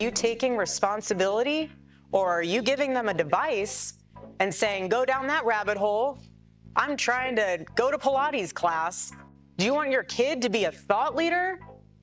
You taking responsibility, or are you giving them a device and saying, go down that rabbit hole? I'm trying to go to Pilates class. Do you want your kid to be a thought leader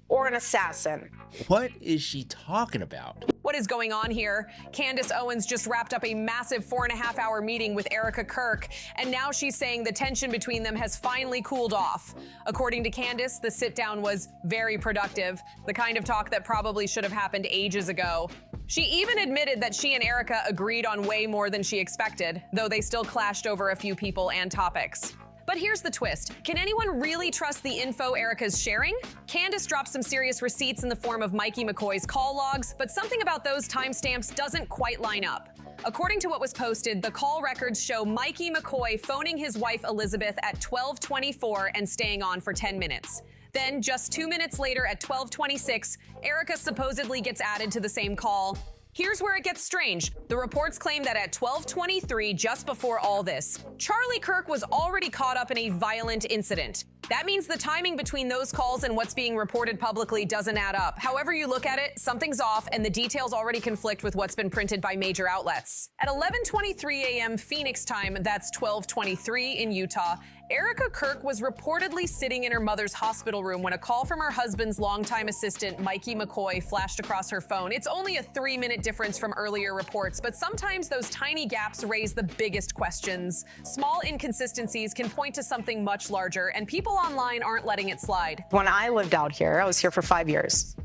or an assassin? What is she talking about? What is going on here? Candace Owens just wrapped up a massive 4.5-hour meeting with Erika Kirk, and now she's saying the tension between them has finally cooled off. According to Candace, the sit-down was very productive, the kind of talk that probably should have happened ages ago. She even admitted that she and Erika agreed on way more than she expected, though they still clashed over a few people and topics. But here's the twist. Can anyone really trust the info Erika's sharing? Candace dropped some serious receipts in the form of Mikey McCoy's call logs, but something about those timestamps doesn't quite line up. According to what was posted, the call records show Mikey McCoy phoning his wife Elizabeth at 12:24 and staying on for 10 minutes. Then, just 2 minutes later at 12:26, Erika supposedly gets added to the same call. Here's where it gets strange. The reports claim that at 12:23, just before all this, Charlie Kirk was already caught up in a violent incident. That means the timing between those calls and what's being reported publicly doesn't add up. However you look at it, something's off, and the details already conflict with what's been printed by major outlets. At 11:23 a.m. Phoenix time, that's 12:23 in Utah, Erika Kirk was reportedly sitting in her mother's hospital room when a call from her husband's longtime assistant, Mikey McCoy, flashed across her phone. It's only a 3-minute difference from earlier reports, but sometimes those tiny gaps raise the biggest questions. Small inconsistencies can point to something much larger, and people online aren't letting it slide. When I lived out here, I was here for 5 years.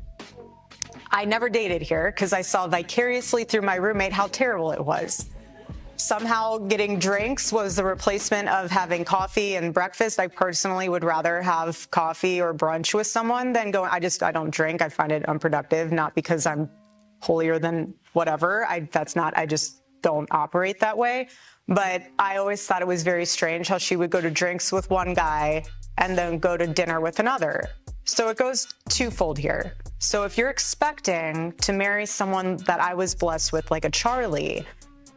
I never dated here because I saw vicariously through my roommate how terrible it was. Somehow getting drinks was the replacement of having coffee and breakfast. I personally would rather have coffee or brunch with someone than going, I don't drink. I find it unproductive, not because I'm holier than whatever. I just don't operate that way. But I always thought it was very strange how she would go to drinks with one guy and then go to dinner with another. So it goes twofold here. So if you're expecting to marry someone that I was blessed with, like a Charlie,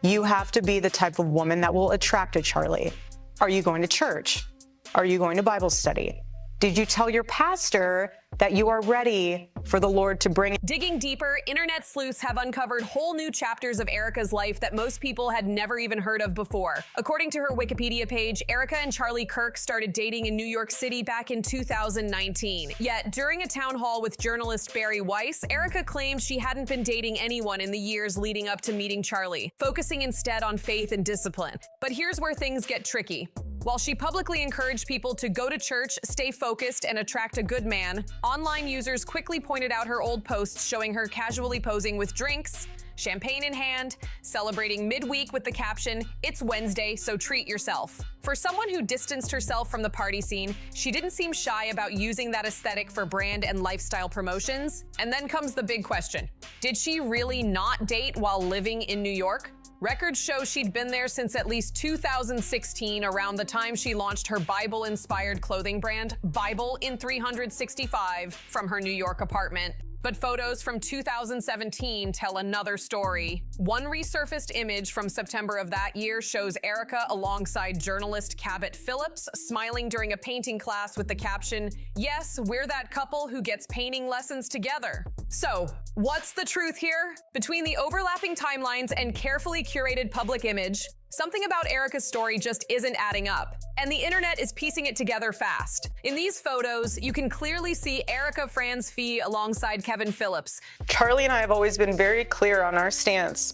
you have to be the type of woman that will attract a Charlie. Are you going to church? Are you going to Bible study? Did you tell your pastor that you are ready for the Lord to bring? Digging deeper, internet sleuths have uncovered whole new chapters of Erika's life that most people had never even heard of before. According to her Wikipedia page, Erika and Charlie Kirk started dating in New York City back in 2019. Yet, during a town hall with journalist Barry Weiss, Erika claimed she hadn't been dating anyone in the years leading up to meeting Charlie, focusing instead on faith and discipline. But here's where things get tricky. While she publicly encouraged people to go to church, stay focused, and attract a good man, online users quickly pointed out her old posts showing her casually posing with drinks, champagne in hand, celebrating midweek with the caption, "It's Wednesday, so treat yourself." For someone who distanced herself from the party scene, she didn't seem shy about using that aesthetic for brand and lifestyle promotions. And then comes the big question. Did she really not date while living in New York? Records show she'd been there since at least 2016, around the time she launched her Bible-inspired clothing brand, Bible in 365, from her New York apartment. But photos from 2017 tell another story. One resurfaced image from September of that year shows Erika alongside journalist Cabot Phillips, smiling during a painting class with the caption, "Yes, we're that couple who gets painting lessons together." So, what's the truth here? Between the overlapping timelines and carefully curated public image, something about Erika's story just isn't adding up, and the internet is piecing it together fast. In these photos, you can clearly see Erika Franz Fee alongside Kevin Phillips. Charlie and I have always been very clear on our stance.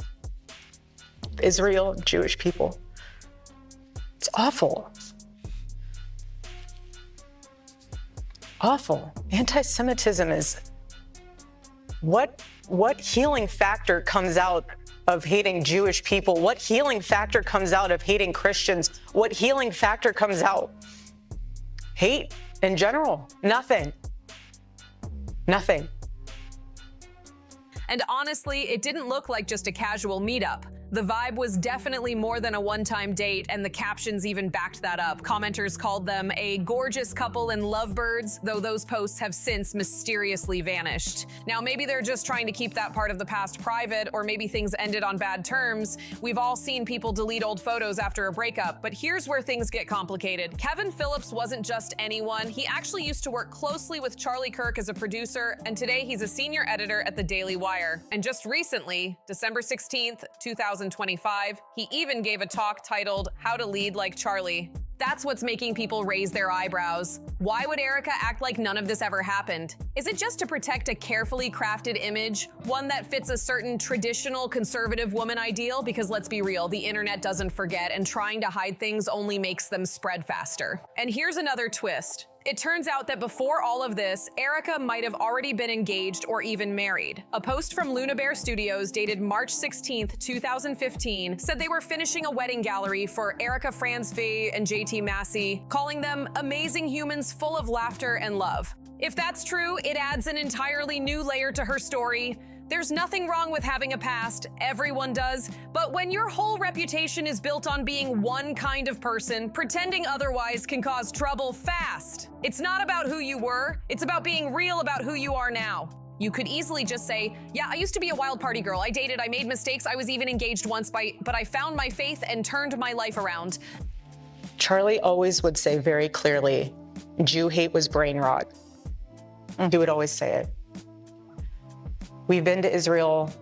Israel, Jewish people. It's awful. Awful. Anti-Semitism is... What healing factor comes out of hating Jewish people? What healing factor comes out of hating Christians? What healing factor comes out? Hate in general? Nothing. Nothing. And honestly, it didn't look like just a casual meetup. The vibe was definitely more than a one-time date, and the captions even backed that up. Commenters called them a gorgeous couple and lovebirds, though those posts have since mysteriously vanished. Now, maybe they're just trying to keep that part of the past private, or maybe things ended on bad terms. We've all seen people delete old photos after a breakup, but here's where things get complicated. Kevin Phillips wasn't just anyone. He actually used to work closely with Charlie Kirk as a producer, and today he's a senior editor at the Daily Wire. And just recently, December 16th, 2025, he even gave a talk titled How to Lead Like Charlie. That's what's making people raise their eyebrows. Why would Erika act like none of this ever happened? Is it just to protect a carefully crafted image, one that fits a certain traditional conservative woman ideal? Because let's be real, the internet doesn't forget, and trying to hide things only makes them spread faster. And here's another twist. It turns out that before all of this, Erika might have already been engaged or even married. A post from Luna Bear Studios dated March 16th, 2015 said they were finishing a wedding gallery for Erika Fransvey and JT Massey, calling them amazing humans full of laughter and love. If that's true, it adds an entirely new layer to her story. There's nothing wrong with having a past, everyone does, but when your whole reputation is built on being one kind of person, pretending otherwise can cause trouble fast. It's not about who you were, it's about being real about who you are now. You could easily just say, yeah, I used to be a wild party girl, I dated, I made mistakes, I was even engaged once, but I found my faith and turned my life around. Charlie always would say very clearly, Jew hate was brain rot. He would always say it. We've been to Israel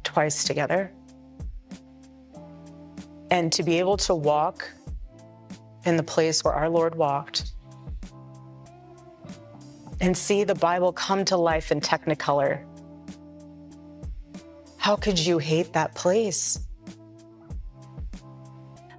twice together. And to be able to walk in the place where our Lord walked and see the Bible come to life in Technicolor, how could you hate that place?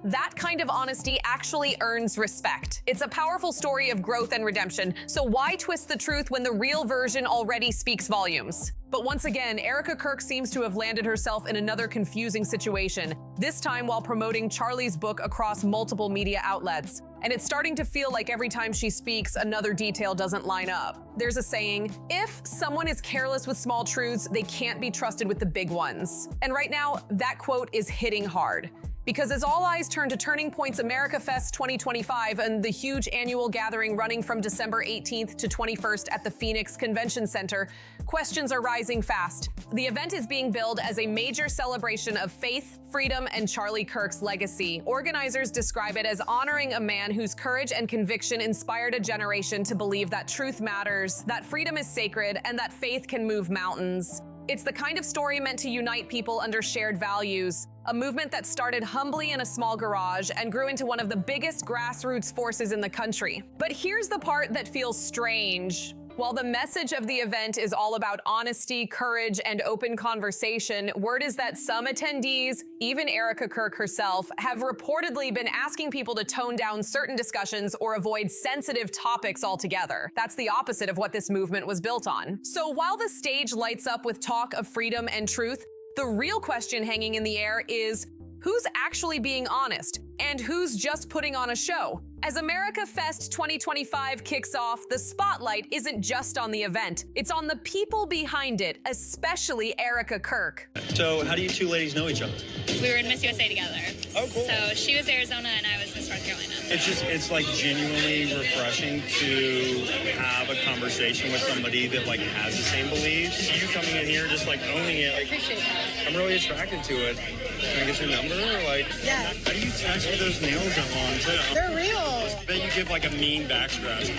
That kind of honesty actually earns respect. It's a powerful story of growth and redemption, so why twist the truth when the real version already speaks volumes? But once again, Erika Kirk seems to have landed herself in another confusing situation, this time while promoting Charlie's book across multiple media outlets. And it's starting to feel like every time she speaks, another detail doesn't line up. There's a saying, if someone is careless with small truths, they can't be trusted with the big ones. And right now, that quote is hitting hard. Because as all eyes turn to Turning Point's America Fest 2025 and the huge annual gathering running from December 18th to 21st at the Phoenix Convention Center, questions are rising fast. The event is being billed as a major celebration of faith, freedom, and Charlie Kirk's legacy. Organizers describe it as honoring a man whose courage and conviction inspired a generation to believe that truth matters, that freedom is sacred, and that faith can move mountains. It's the kind of story meant to unite people under shared values, a movement that started humbly in a small garage and grew into one of the biggest grassroots forces in the country. But here's the part that feels strange. While the message of the event is all about honesty, courage, and open conversation, word is that some attendees, even Erika Kirk herself, have reportedly been asking people to tone down certain discussions or avoid sensitive topics altogether. That's the opposite of what this movement was built on. So while the stage lights up with talk of freedom and truth, the real question hanging in the air is, who's actually being honest? And who's just putting on a show? As America Fest 2025 kicks off, the spotlight isn't just on the event. It's on the people behind it, especially Erika Kirk. So how do you two ladies know each other? We were in Miss USA together. Oh, cool. So she was Arizona and I was Miss North Carolina. It's like genuinely refreshing to have a conversation with somebody that like has the same beliefs. You coming in here just like owning it. Like, Appreciate that. I'm really attracted to it. Can I get your number? Or like, Yeah. How do you text with those nails that long too? They're real. I bet you give like a mean back scratch.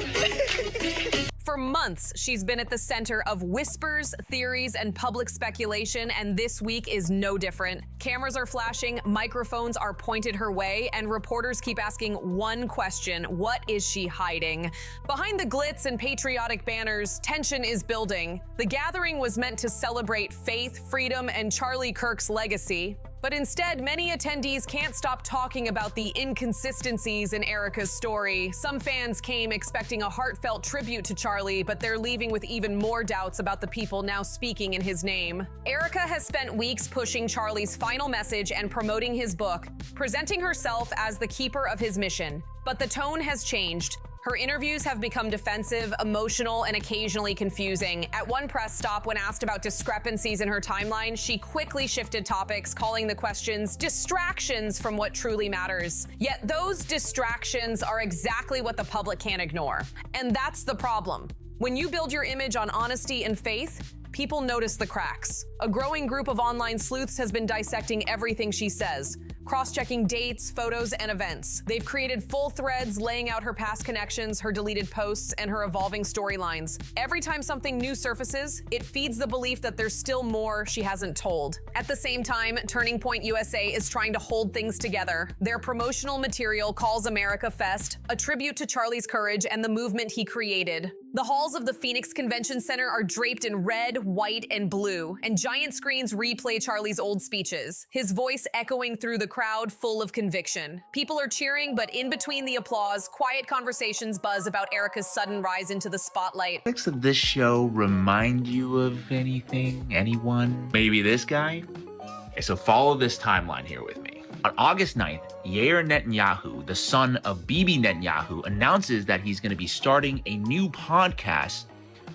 For months, she's been at the center of whispers, theories, and public speculation, and this week is no different. Cameras are flashing, microphones are pointed her way, and reporters keep asking one question: what is she hiding? Behind the glitz and patriotic banners, tension is building. The gathering was meant to celebrate faith, freedom, and Charlie Kirk's legacy. But instead, many attendees can't stop talking about the inconsistencies in Erika's story. Some fans came expecting a heartfelt tribute to Charlie, but they're leaving with even more doubts about the people now speaking in his name. Erika has spent weeks pushing Charlie's final message and promoting his book, presenting herself as the keeper of his mission. But the tone has changed. Her interviews have become defensive, emotional, and occasionally confusing. At one press stop, when asked about discrepancies in her timeline, she quickly shifted topics, calling the questions distractions from what truly matters. Yet those distractions are exactly what the public can't ignore. And that's the problem. When you build your image on honesty and faith, people notice the cracks. A growing group of online sleuths has been dissecting everything she says, cross-checking dates, photos, and events. They've created full threads laying out her past connections, her deleted posts, and her evolving storylines. Every time something new surfaces, it feeds the belief that there's still more she hasn't told. At the same time, Turning Point USA is trying to hold things together. Their promotional material calls America Fest, a tribute to Charlie's courage and the movement he created. The halls of the Phoenix Convention Center are draped in red, white, and blue, and giant screens replay Charlie's old speeches, his voice echoing through the crowd full of conviction. People are cheering, but in between the applause, quiet conversations buzz about Erika's sudden rise into the spotlight. Topics of this show remind you of anything? Anyone? Maybe this guy? Okay, so follow this timeline here with me. On August 9th, Yair Netanyahu, the son of Bibi Netanyahu, announces that he's going to be starting a new podcast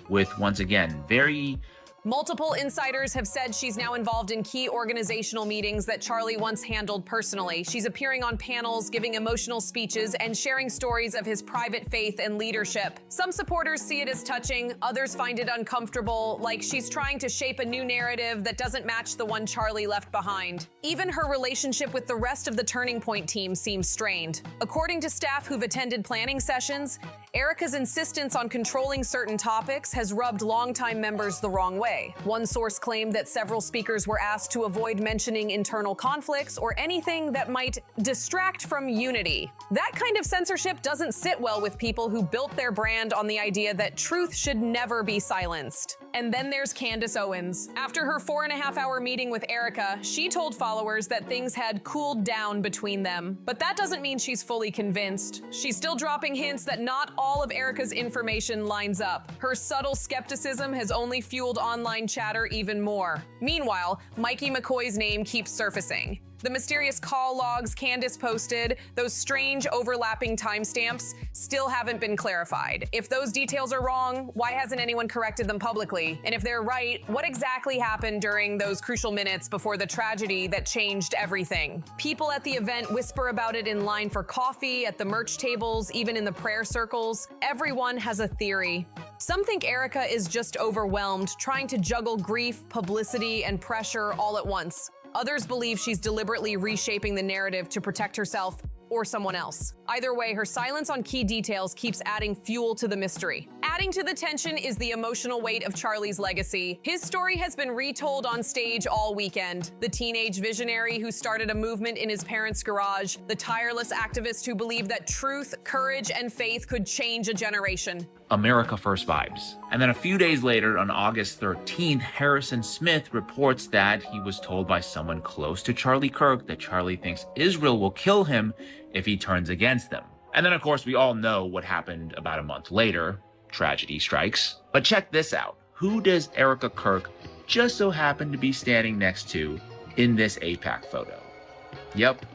with, once again, very... Multiple insiders have said she's now involved in key organizational meetings that Charlie once handled personally. She's appearing on panels, giving emotional speeches, and sharing stories of his private faith and leadership. Some supporters see it as touching, others find it uncomfortable, like she's trying to shape a new narrative that doesn't match the one Charlie left behind. Even her relationship with the rest of the Turning Point team seems strained. According to staff who've attended planning sessions, Erika's insistence on controlling certain topics has rubbed longtime members the wrong way. One source claimed that several speakers were asked to avoid mentioning internal conflicts or anything that might distract from unity. That kind of censorship doesn't sit well with people who built their brand on the idea that truth should never be silenced. And then there's Candace Owens. After her 4.5-hour meeting with Erika, she told followers that things had cooled down between them. But that doesn't mean she's fully convinced. She's still dropping hints that not all of Erika's information lines up. Her subtle skepticism has only fueled online chatter even more. Meanwhile, Mikey McCoy's name keeps surfacing. The mysterious call logs Candace posted, those strange overlapping timestamps, still haven't been clarified. If those details are wrong, why hasn't anyone corrected them publicly? And if they're right, what exactly happened during those crucial minutes before the tragedy that changed everything? People at the event whisper about it in line for coffee, at the merch tables, even in the prayer circles. Everyone has a theory. Some think Erika is just overwhelmed, trying to juggle grief, publicity, and pressure all at once. Others believe she's deliberately reshaping the narrative to protect herself or someone else. Either way, her silence on key details keeps adding fuel to the mystery. Adding to the tension is the emotional weight of Charlie's legacy. His story has been retold on stage all weekend. The teenage visionary who started a movement in his parents' garage, the tireless activist who believed that truth, courage, and faith could change a generation. America First vibes. And then a few days later, on August 13th, Harrison Smith reports that he was told by someone close to Charlie Kirk that Charlie thinks Israel will kill him if he turns against them. And then, of course, we all know what happened about a month later. Tragedy strikes. But check this out. Who does Erika Kirk just so happen to be standing next to in this AIPAC photo? Yep,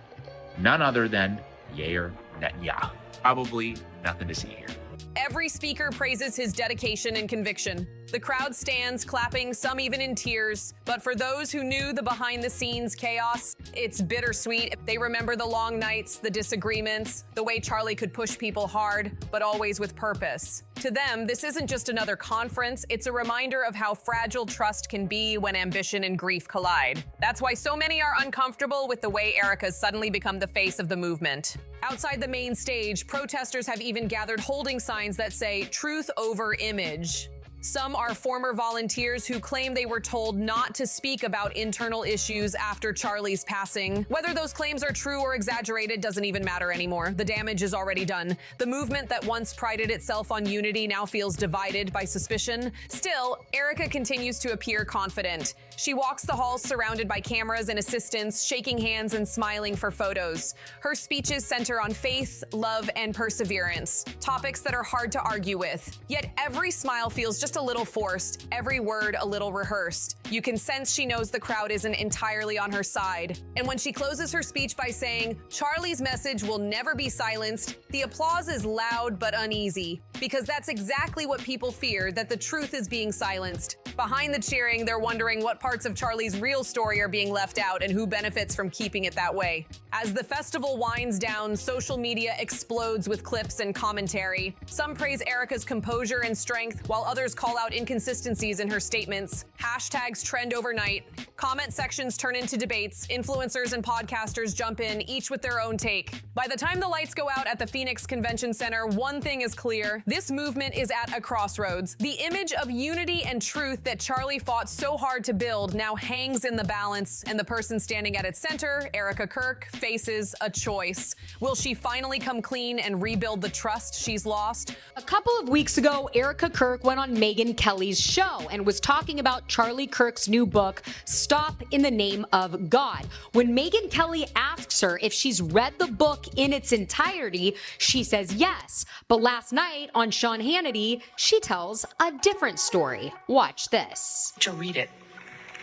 none other than Yair Netanyahu. Probably nothing to see here. Every speaker praises his dedication and conviction. The crowd stands, clapping, some even in tears. But for those who knew the behind-the-scenes chaos, it's bittersweet. They remember the long nights, the disagreements, the way Charlie could push people hard, but always with purpose. To them, this isn't just another conference, it's a reminder of how fragile trust can be when ambition and grief collide. That's why so many are uncomfortable with the way Erika's suddenly become the face of the movement. Outside the main stage, protesters have even gathered holding signs that say, "Truth over image." Some are former volunteers who claim they were told not to speak about internal issues after Charlie's passing. Whether those claims are true or exaggerated doesn't even matter anymore. The damage is already done. The movement that once prided itself on unity now feels divided by suspicion. Still, Erika continues to appear confident. She walks the halls surrounded by cameras and assistants, shaking hands and smiling for photos. Her speeches center on faith, love, and perseverance, topics that are hard to argue with. Yet every smile feels just a little forced, every word a little rehearsed. You can sense she knows the crowd isn't entirely on her side. And when she closes her speech by saying, "Charlie's message will never be silenced," the applause is loud but uneasy, because that's exactly what people fear, that the truth is being silenced. Behind the cheering, they're wondering what parts of Charlie's real story are being left out and who benefits from keeping it that way. As the festival winds down, social media explodes with clips and commentary. Some praise Erika's composure and strength, while others call out inconsistencies in her statements. Hashtags trend overnight. Comment sections turn into debates. Influencers and podcasters jump in, each with their own take. By the time the lights go out at the Phoenix Convention Center, one thing is clear. This movement is at a crossroads. The image of unity and truth that Charlie fought so hard to build now hangs in the balance, and the person standing at its center, Erika Kirk, faces a choice. Will she finally come clean and rebuild the trust she's lost? A couple of weeks ago, Erika Kirk went on Megyn Kelly's show and was talking about Charlie Kirk's new book, Stop in the Name of God. When Megyn Kelly asks her if she's read the book in its entirety, she says yes. But last night on Sean Hannity, she tells a different story. Watch this. To read it.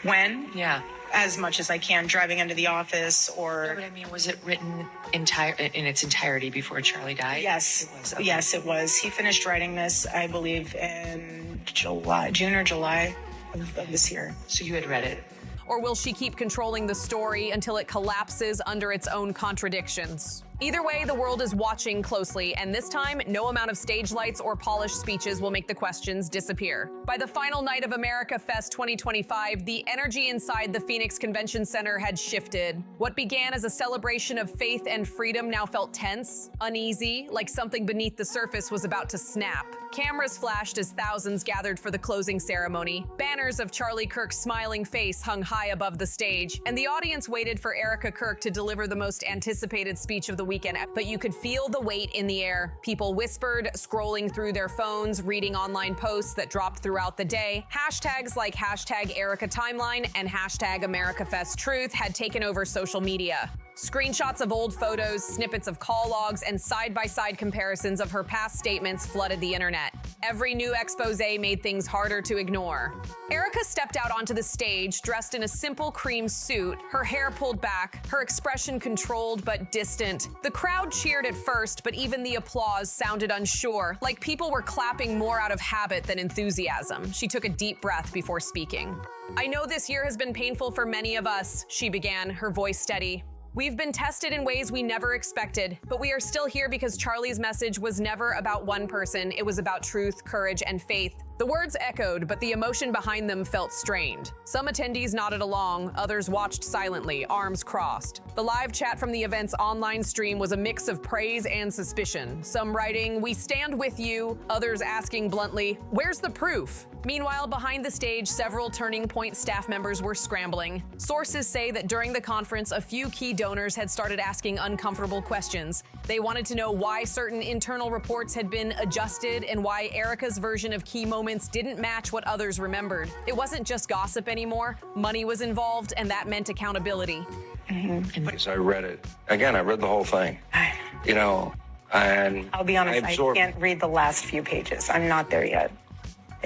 When? Yeah. As much as I can, driving into the office No, or... but I mean, was it written in its entirety before Charlie died? Yes. It was, okay. Yes, it was. He finished writing this, I believe, in June or July of this year. So you had read it. Or will she keep controlling the story until it collapses under its own contradictions? Either way, the world is watching closely, and this time, no amount of stage lights or polished speeches will make the questions disappear. By the final night of America Fest 2025, the energy inside the Phoenix Convention Center had shifted. What began as a celebration of faith and freedom now felt tense, uneasy, like something beneath the surface was about to snap. Cameras flashed as thousands gathered for the closing ceremony. Banners of Charlie Kirk's smiling face hung high above the stage, and the audience waited for Erika Kirk to deliver the most anticipated speech of the weekend. But you could feel the weight in the air. People whispered, scrolling through their phones, reading online posts that dropped throughout the day. Hashtags like hashtag Erika Timeline and hashtag AmericaFestTruth had taken over social media. Screenshots of old photos, snippets of call logs, and side-by-side comparisons of her past statements flooded the internet. Every new expose made things harder to ignore. Erika stepped out onto the stage dressed in a simple cream suit, her hair pulled back, her expression controlled but distant. The crowd cheered at first, but even the applause sounded unsure, like people were clapping more out of habit than enthusiasm. She took a deep breath before speaking. "I know this year has been painful for many of us," she began, her voice steady. "We've been tested in ways we never expected, but we are still here because Charlie's message was never about one person. It was about truth, courage, and faith." The words echoed, but the emotion behind them felt strained. Some attendees nodded along, others watched silently, arms crossed. The live chat from the event's online stream was a mix of praise and suspicion. Some writing, "We stand with you," others asking bluntly, "Where's the proof?" Meanwhile, behind the stage, several Turning Point staff members were scrambling. Sources say that during the conference, a few key donors had started asking uncomfortable questions. They wanted to know why certain internal reports had been adjusted and why Erika's version of key moments didn't match what others remembered. It wasn't just gossip anymore. Money was involved, and that meant accountability. As I read it, again, I read the whole thing, you know, and I'll be honest, I can't read the last few pages. I'm not there yet.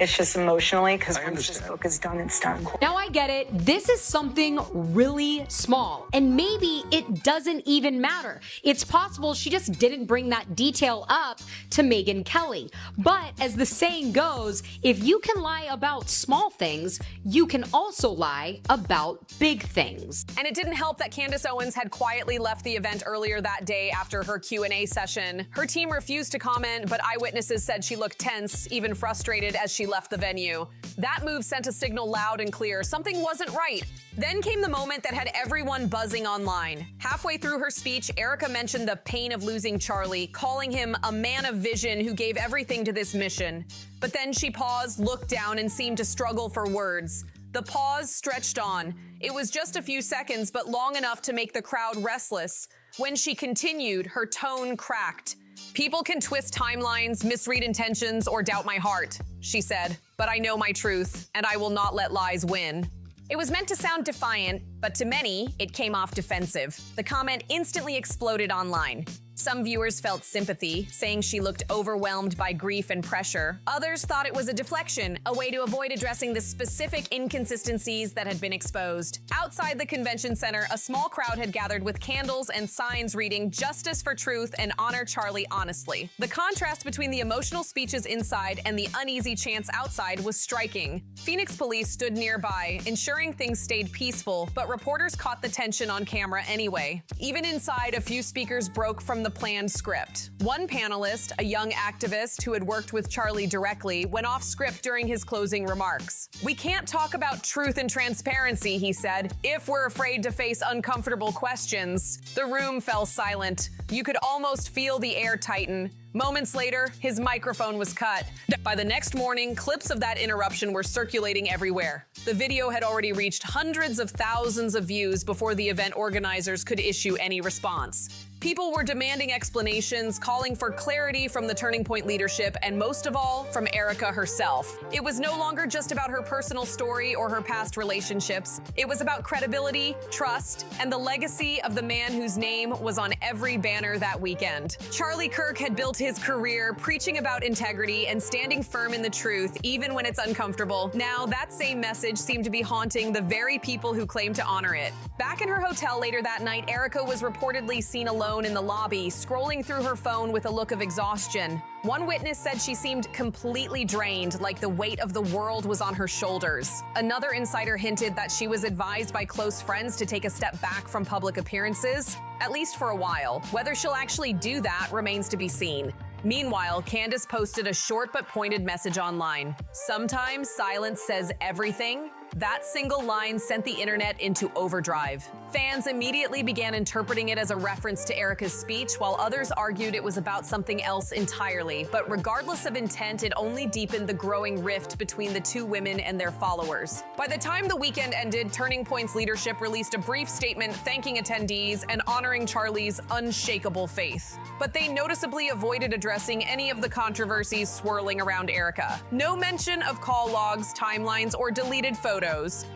It's just emotionally, because I once this understand. book is done, it's done. Now I get it, this is something really small, and maybe it doesn't even matter. It's possible she just didn't bring that detail up to Megyn Kelly. But as the saying goes, if you can lie about small things, you can also lie about big things. And it didn't help that Candace Owens had quietly left the event earlier that day after her Q&A session. Her team refused to comment, but eyewitnesses said she looked tense, even frustrated as she left the venue. That move sent a signal loud and clear. Something wasn't right. Then came the moment that had everyone buzzing online. Halfway through her speech, Erika mentioned the pain of losing Charlie, calling him a man of vision who gave everything to this mission. But then she paused, looked down, and seemed to struggle for words. The pause stretched on. It was just a few seconds, but long enough to make the crowd restless. When she continued, her tone cracked. "People can twist timelines, misread intentions, or doubt my heart," she said, "but I know my truth, and I will not let lies win." It was meant to sound defiant, but to many, it came off defensive. The comment instantly exploded online. Some viewers felt sympathy, saying she looked overwhelmed by grief and pressure. Others thought it was a deflection, a way to avoid addressing the specific inconsistencies that had been exposed. Outside the convention center, a small crowd had gathered with candles and signs reading "Justice for Truth" and "Honor Charlie honestly." The contrast between the emotional speeches inside and the uneasy chants outside was striking. Phoenix police stood nearby, ensuring things stayed peaceful, but reporters caught the tension on camera anyway. Even inside, a few speakers broke from the planned script. One panelist, a young activist who had worked with Charlie directly, went off script during his closing remarks. "We can't talk about truth and transparency," he said, "if we're afraid to face uncomfortable questions." The room fell silent. You could almost feel the air tighten. Moments later, his microphone was cut. By the next morning, clips of that interruption were circulating everywhere. The video had already reached hundreds of thousands of views before the event organizers could issue any response. People were demanding explanations, calling for clarity from the Turning Point leadership, and most of all, from Erika herself. It was no longer just about her personal story or her past relationships. It was about credibility, trust, and the legacy of the man whose name was on every banner that weekend. Charlie Kirk had built his career preaching about integrity and standing firm in the truth, even when it's uncomfortable. Now, that same message seemed to be haunting the very people who claim to honor it. Back in her hotel later that night, Erika was reportedly seen alone in the lobby, scrolling through her phone with a look of exhaustion. One witness said she seemed completely drained, like the weight of the world was on her shoulders. Another insider hinted that she was advised by close friends to take a step back from public appearances, at least for a while. Whether she'll actually do that remains to be seen. Meanwhile, Candace posted a short but pointed message online. "Sometimes silence says everything." That single line sent the internet into overdrive. Fans immediately began interpreting it as a reference to Erika's speech, while others argued it was about something else entirely. But regardless of intent, it only deepened the growing rift between the two women and their followers. By the time the weekend ended, Turning Point's leadership released a brief statement thanking attendees and honoring Charlie's unshakable faith. But they noticeably avoided addressing any of the controversies swirling around Erika. No mention of call logs, timelines, or deleted photos.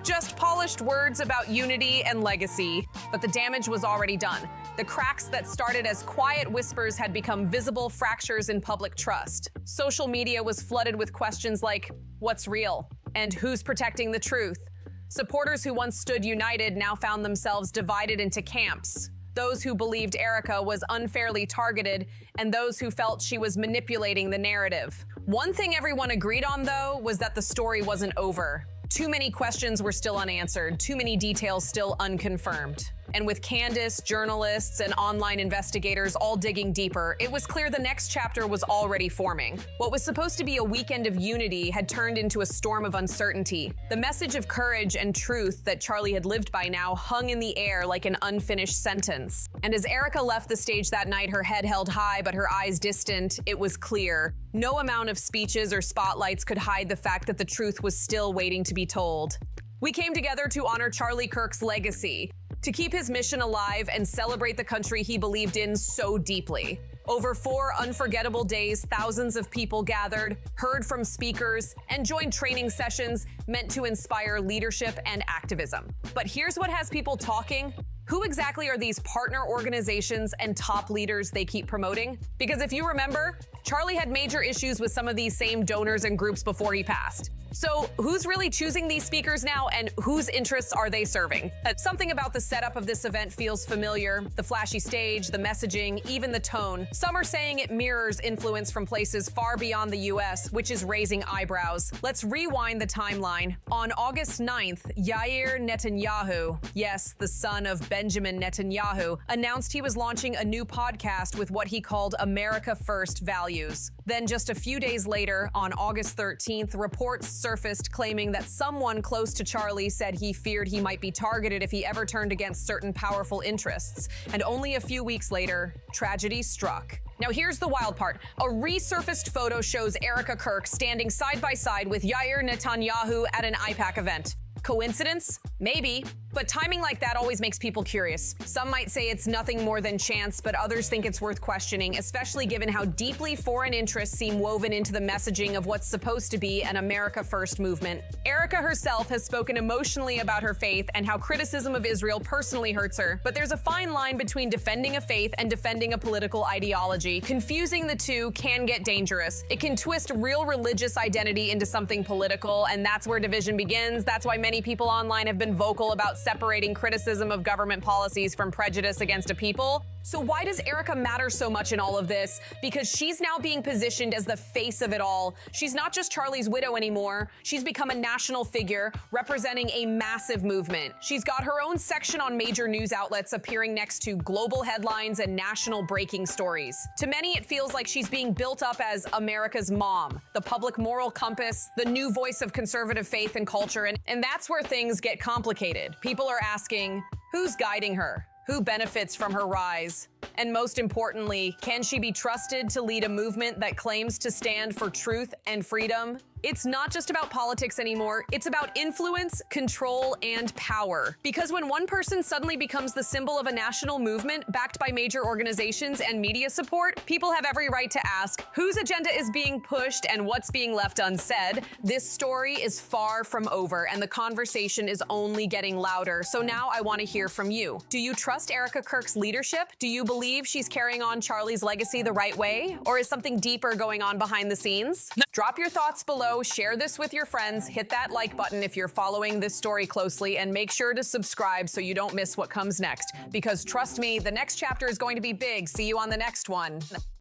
Just polished words about unity and legacy. But the damage was already done. The cracks that started as quiet whispers had become visible fractures in public trust. Social media was flooded with questions like, "What's real?" and "Who's protecting the truth?" Supporters who once stood united now found themselves divided into camps. Those who believed Erika was unfairly targeted, and those who felt she was manipulating the narrative. One thing everyone agreed on, though, was that the story wasn't over. Too many questions were still unanswered, too many details still unconfirmed. And with Candace, journalists, and online investigators all digging deeper, it was clear the next chapter was already forming. What was supposed to be a weekend of unity had turned into a storm of uncertainty. The message of courage and truth that Charlie had lived by now hung in the air like an unfinished sentence. And as Erika left the stage that night, her head held high but her eyes distant, it was clear. No amount of speeches or spotlights could hide the fact that the truth was still waiting to be told. We came together to honor Charlie Kirk's legacy, to keep his mission alive and celebrate the country he believed in so deeply. Over 4 unforgettable days, thousands of people gathered, heard from speakers, and joined training sessions meant to inspire leadership and activism. But here's what has people talking. Who exactly are these partner organizations and top leaders they keep promoting? Because if you remember, Charlie had major issues with some of these same donors and groups before he passed. So who's really choosing these speakers now, and whose interests are they serving? Something about the setup of this event feels familiar. The flashy stage, the messaging, even the tone. Some are saying it mirrors influence from places far beyond the US, which is raising eyebrows. Let's rewind the timeline. On August 9th, Yair Netanyahu, yes, the son of Benjamin Netanyahu, announced he was launching a new podcast with what he called America First values. Then just a few days later, on August 13th, reports surfaced claiming that someone close to Charlie said he feared he might be targeted if he ever turned against certain powerful interests. And only a few weeks later, tragedy struck. Now here's the wild part. A resurfaced photo shows Erika Kirk standing side by side with Yair Netanyahu at an IPAC event. Coincidence? Maybe. But timing like that always makes people curious. Some might say it's nothing more than chance, but others think it's worth questioning, especially given how deeply foreign interests seem woven into the messaging of what's supposed to be an America First movement. Erika herself has spoken emotionally about her faith and how criticism of Israel personally hurts her. But there's a fine line between defending a faith and defending a political ideology. Confusing the two can get dangerous. It can twist real religious identity into something political, and that's where division begins. That's why many people online have been vocal about separating criticism of government policies from prejudice against a people. So why does Erika matter so much in all of this? Because she's now being positioned as the face of it all. She's not just Charlie's widow anymore. She's become a national figure representing a massive movement. She's got her own section on major news outlets, appearing next to global headlines and national breaking stories. To many, it feels like she's being built up as America's mom, the public moral compass, the new voice of conservative faith and culture, and that's where things get complicated. People are asking, who's guiding her? Who benefits from her rise? And most importantly, can she be trusted to lead a movement that claims to stand for truth and freedom? It's not just about politics anymore, it's about influence, control, and power. Because when one person suddenly becomes the symbol of a national movement backed by major organizations and media support, people have every right to ask whose agenda is being pushed and what's being left unsaid. This story is far from over, and the conversation is only getting louder. So now I want to hear from you. Do you trust Erika Kirk's leadership? Do you believe she's carrying on Charlie's legacy the right way? Or is something deeper going on behind the scenes? Drop your thoughts below. Share this with your friends, hit that like button if you're following this story closely, and make sure to subscribe so you don't miss what comes next. Because trust me, the next chapter is going to be big. See you on the next one.